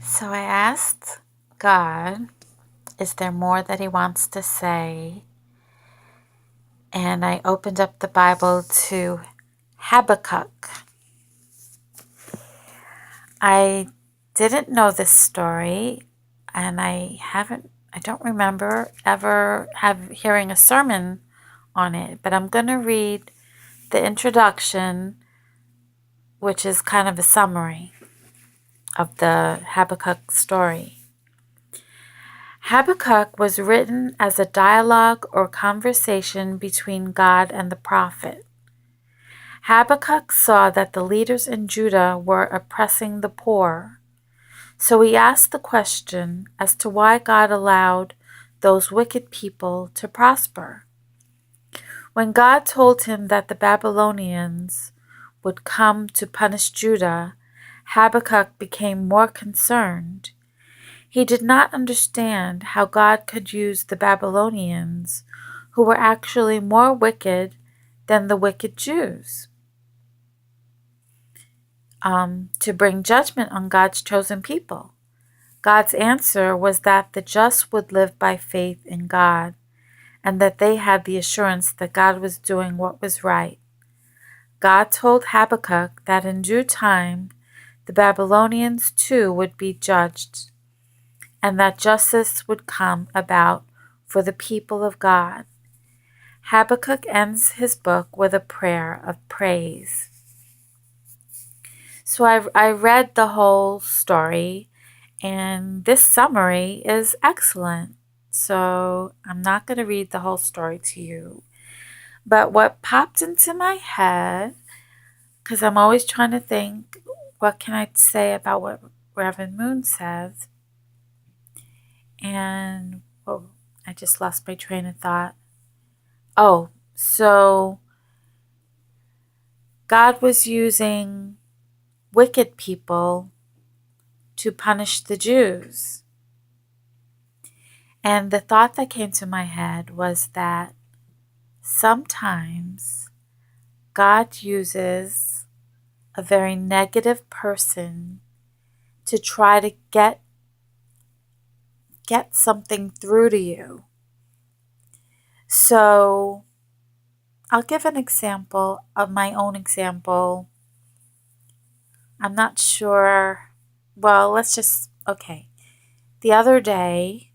So I asked God, is there more that He wants to say? And I opened up the Bible to Habakkuk. I didn't know this story, and I don't remember ever hearing a sermon on it, but I'm going to read the introduction, which is kind of a summary of the Habakkuk story. Habakkuk was written as a dialogue or conversation between God and the prophet. Habakkuk saw that the leaders in Judah were oppressing the poor, so he asked the question as to why God allowed those wicked people to prosper. When God told him that the Babylonians would come to punish Judah, Habakkuk became more concerned. He did not understand how God could use the Babylonians, who were actually more wicked than the wicked Jews, to bring judgment on God's chosen people. God's answer was that the just would live by faith in God, and that they had the assurance that God was doing what was right. God told Habakkuk that in due time the Babylonians too would be judged, and that justice would come about for the people of God. Habakkuk ends his book with a prayer of praise. So I read the whole story, and this summary is excellent. So I'm not going to read the whole story to you. But what popped into my head, because I'm always trying to think, what can I say about what Reverend Moon says? And I just lost my train of thought. Oh, so God was using wicked people to punish the Jews. And the thought that came to my head was that sometimes God uses a very negative person to try to get something through to you. So I'll give an example of my own example. I'm not sure. Well, okay. The other day,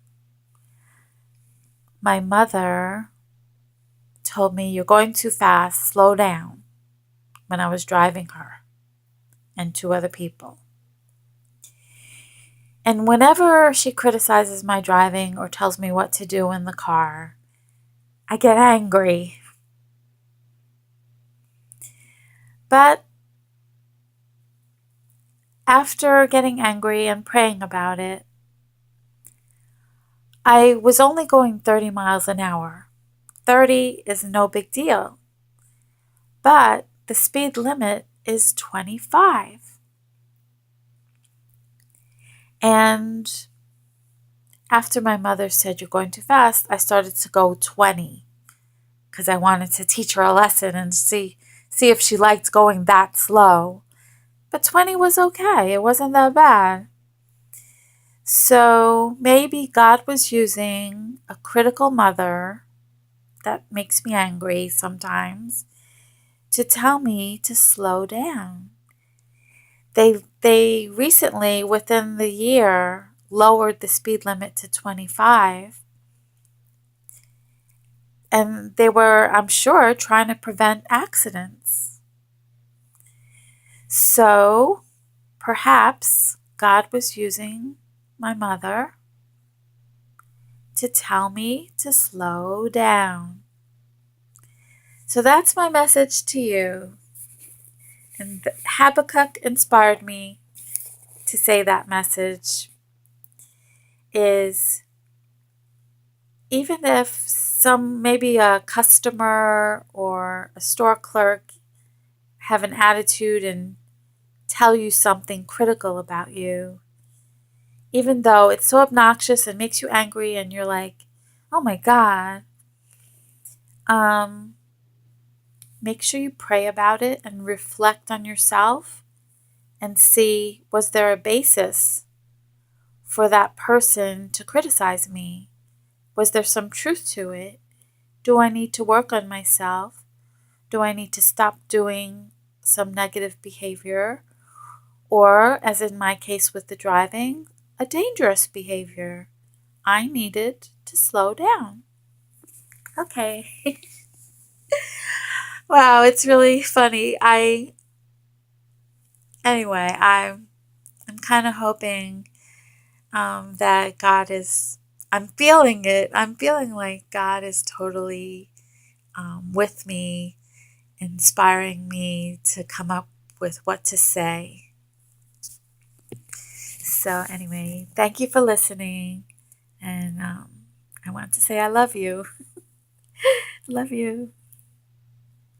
my mother told me, "You're going too fast, slow down," when I was driving her and two other people. And whenever she criticizes my driving or tells me what to do in the car, I get angry. But after getting angry and praying about it, I was only going 30 miles an hour. 30 is no big deal, but the speed limit is 25. And after my mother said, "You're going too fast," I started to go 20 because I wanted to teach her a lesson and see if she liked going that slow. But 20 was okay. It wasn't that bad. So maybe God was using a critical mother that makes me angry sometimes to tell me to slow down. They recently, within the year, lowered the speed limit to 25. And they were, I'm sure, trying to prevent accidents. So perhaps God was using my mother to tell me to slow down. So that's my message to you. And Habakkuk inspired me to say that message is, even if maybe a customer or a store clerk have an attitude and tell you something critical about you, even though it's so obnoxious and makes you angry and you're like, "Oh my God," make sure you pray about it and reflect on yourself and see, was there a basis for that person to criticize me? Was there some truth to it? Do I need to work on myself? Do I need to stop doing some negative behavior? Or, as in my case with the driving, a dangerous behavior? I needed to slow down. Okay. Wow, it's really funny. I'm kind of hoping that God is, I'm feeling it. I'm feeling like God is totally with me, inspiring me to come up with what to say. So, anyway, thank you for listening. And I want to say I love you. Love you.